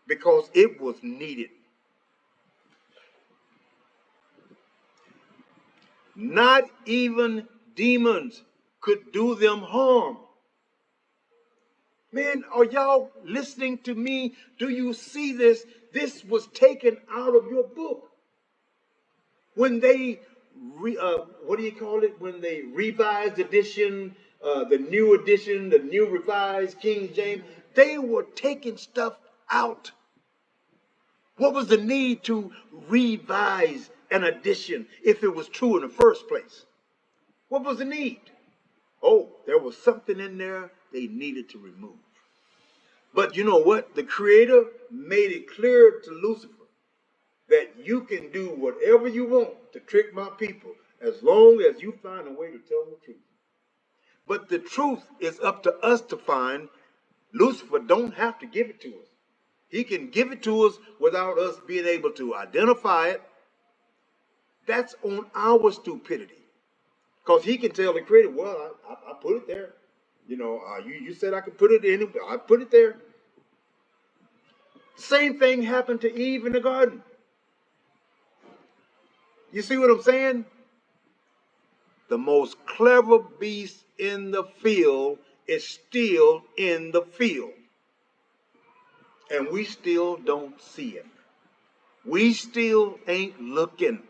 because it was needed. Not even demons could do them harm. Man, are y'all listening to me? Do you see this? This was taken out of your book. When they, what do you call it? When they revised edition, the new edition, the new revised King James, they were taking stuff out. What was the need to revise an edition if it was true in the first place? What was the need? Oh, there was something in there they needed to remove. But you know what? The Creator made it clear to Lucifer that you can do whatever you want to trick my people as long as you find a way to tell the truth. But the truth is up to us to find. Lucifer don't have to give it to us. He can give it to us without us being able to identify it. That's on our stupidity. Because he can tell the Creator, well, I put it there. You know, you said I could put it in, I put it there. Same thing happened to Eve in the garden. You see what I'm saying? The most clever beast in the field is still in the field. And we still don't see it. We still ain't looking.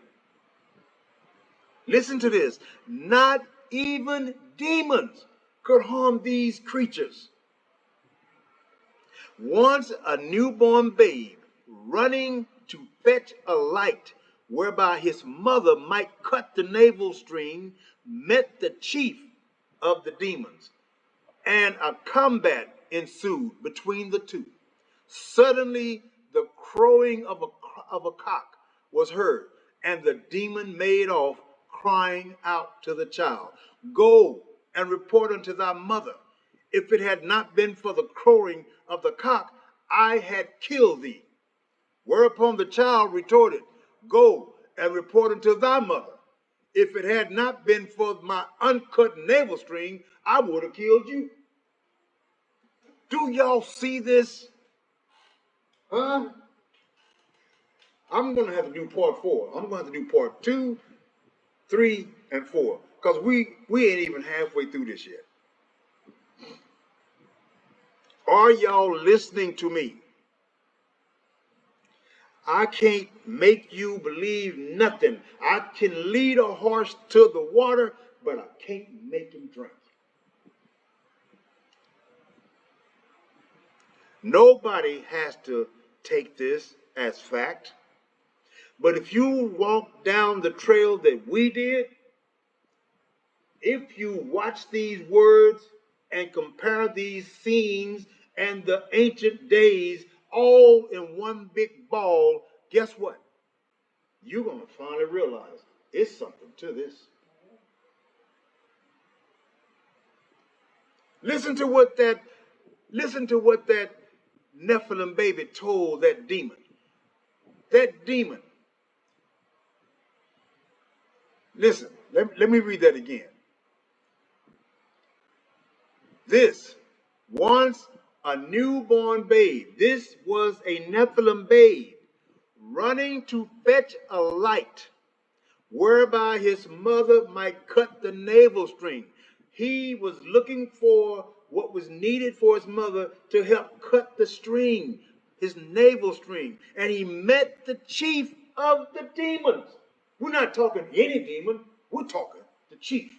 Listen to this. Not even demons could harm these creatures. Once a newborn babe running to fetch a light whereby his mother might cut the navel string met the chief of the demons, and a combat ensued between the two. Suddenly the crowing of a cock was heard, and the demon made off, crying out to the child, "Go and report unto thy mother. If it had not been for the crowing of the cock, I had killed thee." Whereupon the child retorted, "Go and report unto thy mother. If it had not been for my uncut navel string, I would have killed you." Do y'all see this? Huh? I'm going to have to do part 4. I'm going to have to do part 2, 3, and 4. Because we ain't even halfway through this yet. Are y'all listening to me? I can't make you believe nothing. I can lead a horse to the water, but I can't make him drink. Nobody has to take this as fact. But if you walk down the trail that we did, if you watch these words and compare these scenes and the ancient days all in one big ball, guess what? You're going to finally realize it's something to this. Listen to what that Nephilim baby told that demon. That demon. Listen, let me read that again. This, once a newborn babe, this was a Nephilim babe, running to fetch a light, whereby his mother might cut the navel string. he was looking for what was needed for his mother to help cut the string, his navel string. And he met the chief of the demons. We're not talking any demon. We're talking the chief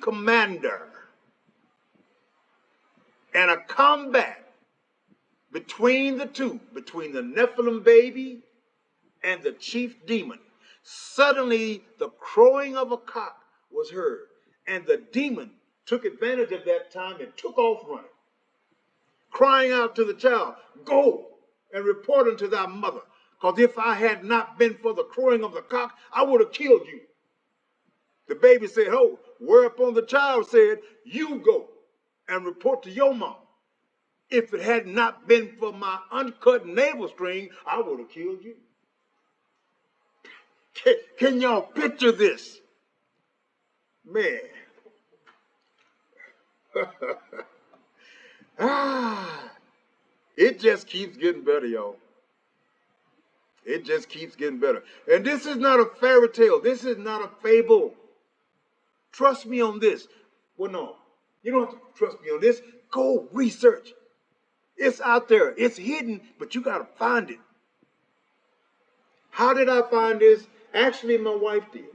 commander. And a combat between the two, between the Nephilim baby and the chief demon. Suddenly, the crowing of a cock was heard, and the demon took advantage of that time and took off running, crying out to the child, "Go and report unto thy mother, because if I had not been for the crowing of the cock, I would have killed you." The baby said, "Ho," whereupon the child said, "You go and report to your mom. If it had not been for my uncut navel string, I would have killed you." Can y'all picture this? Man. It just keeps getting better, y'all. It just keeps getting better. And this is not a fairy tale. This is not a fable. Trust me on this. Well, no, you don't have to trust me on this. Go research. It's out there. It's hidden, but you got to find it. How did I find this? Actually, my wife did.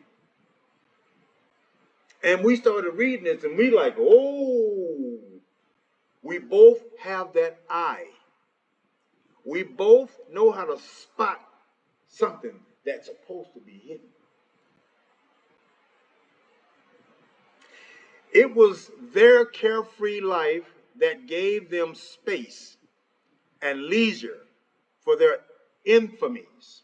And we started reading this, and we like, oh, we both have that eye. We both know how to spot something that's supposed to be hidden. It was their carefree life that gave them space and leisure for their infamies.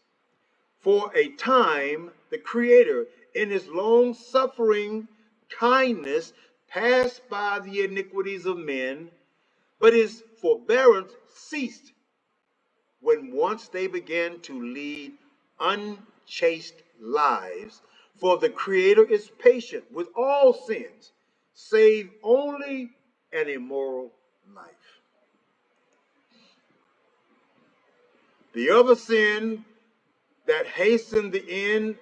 For a time, the Creator, in his long-suffering kindness, passed by the iniquities of men, but his forbearance ceased when once they began to lead unchaste lives. For the Creator is patient with all sins, save only an immoral life. The other sin that hastened the end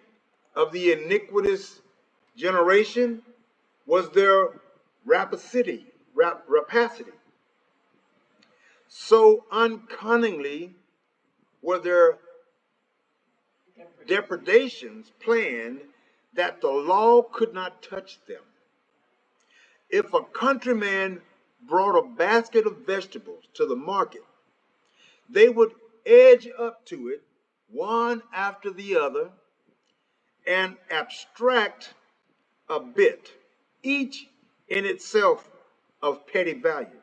of the iniquitous generation was their rapacity. So uncunningly were their depredations planned that the law could not touch them. If a countryman brought a basket of vegetables to the market, they would edge up to it one after the other and abstract a bit, each in itself of petty value.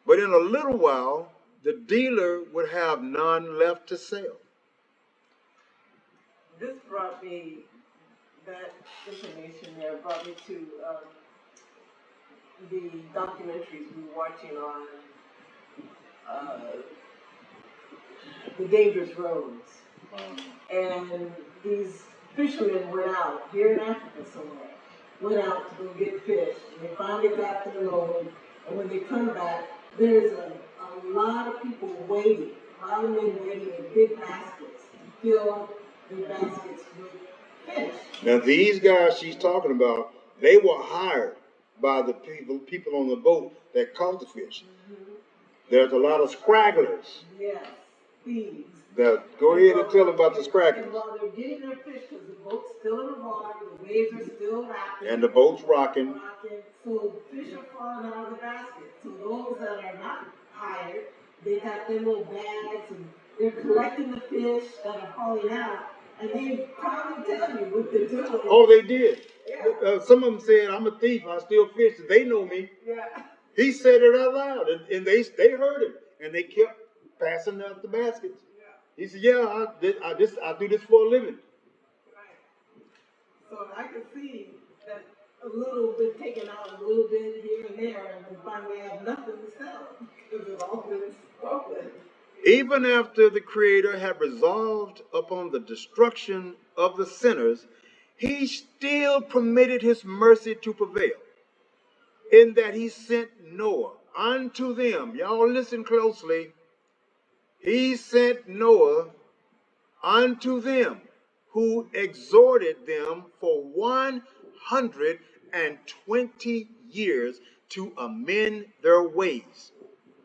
But in a little while, the dealer would have none left to sell. This brought me, that information there brought me to the documentaries we were watching on the dangerous roads. And these fishermen went out, here in Africa somewhere, went out to go get fish. And they finally got their load. And when they come back, there's a lot of people waiting, a lot of men waiting in big baskets to fill their baskets with fish. Now these guys she's talking about, they were hired by the people on the boat that caught the fish. Mm-hmm. There's a lot of scragglers. Yes, thieves. Go ahead and tell them about the scragglers. And while they're getting their fish, because the boat's still in the water, the waves are still rocking. And the boat's rocking. So fish are falling out of the basket. So those that are not hired, they got their little bags and they're collecting the fish that are falling out. And they probably tell you what they're doing. Oh, they did. Yeah. Some of them said, "I'm a thief. I steal fish." They know me. Yeah. He said it out loud, and they heard him, and they kept passing out the baskets. He said, "Yeah, I do this for a living." Right. So I could see that a little bit taken out, a little bit here and there, and then finally have nothing to sell because it's all been stolen. Even after the Creator had resolved upon the destruction of the sinners, he still permitted his mercy to prevail, in that he sent Noah unto them. Y'all listen closely. He sent Noah unto them, who exhorted them for 120 years to amend their ways.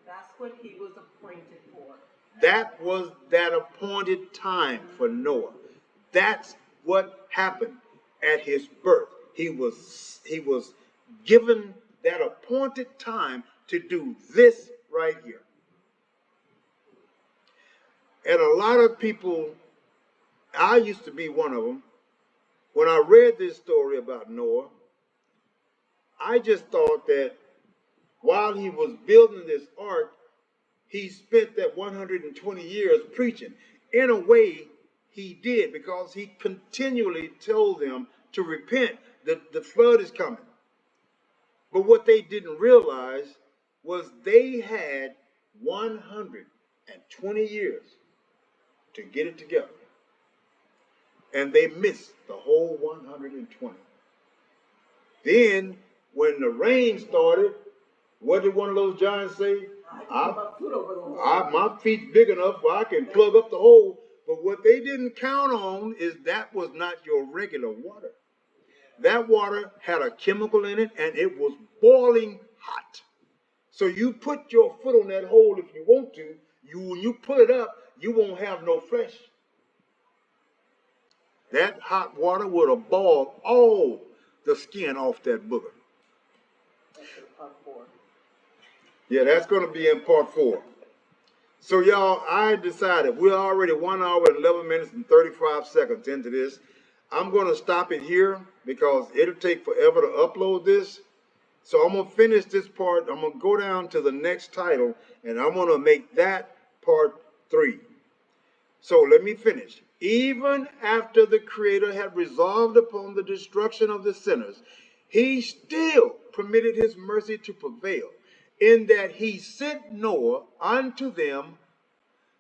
That's what he was appointed for. That was that appointed time for Noah. That's what happened at his birth. He was given that appointed time to do this right here. And a lot of people, I used to be one of them, when I read this story about Noah, I just thought that while he was building this ark, he spent that 120 years preaching. In a way, he did, because he continually told them to repent, that the flood is coming. But what they didn't realize was they had 120 years to get it together. And they missed the whole 120. Then, when the rain started, what did one of those giants say? My feet's big enough where I can plug up the hole. But what they didn't count on is that was not your regular water. That water had a chemical in it, and it was boiling hot. So you put your foot on that hole if you want to. When you pull it up, you won't have no flesh. That hot water would have boiled all the skin off that booger. Yeah, that's going to be in part 4. So, y'all, I decided we're already 1 hour and 11 minutes and 35 seconds into this. I'm going to stop it here because it'll take forever to upload this. So I'm going to finish this part. I'm going to go down to the next title, and I'm going to make that part 3. So let me finish. Even after the Creator had resolved upon the destruction of the sinners, he still permitted his mercy to prevail, in that he sent Noah unto them,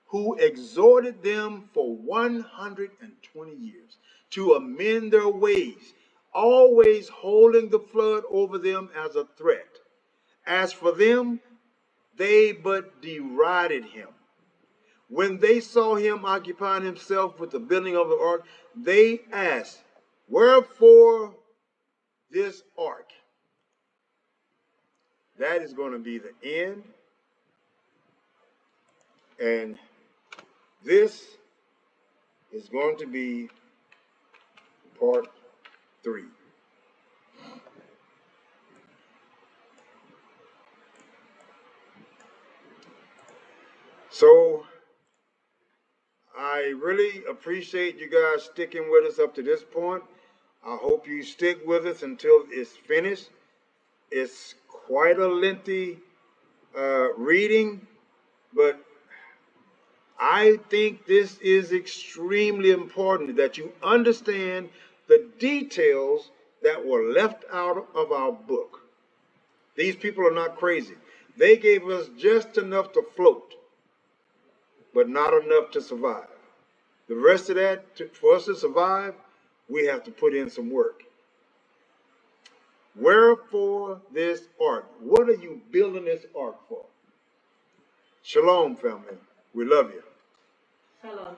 who exhorted them for 120 years to amend their ways, always holding the flood over them as a threat. As for them, they but derided him. When they saw him occupying himself with the building of the ark, they asked, wherefore this ark? That is going to be the end. And this is going to be part 3. So I really appreciate you guys sticking with us up to this point. I hope you stick with us until it's finished. It's quite a lengthy reading, but I think this is extremely important that you understand the details that were left out of our book. These people are not crazy. They gave us just enough to float, but not enough to survive. The rest of that, for us to survive, we have to put in some work. Wherefore this ark? What are you building this ark for? Shalom, family. We love you. Shalom.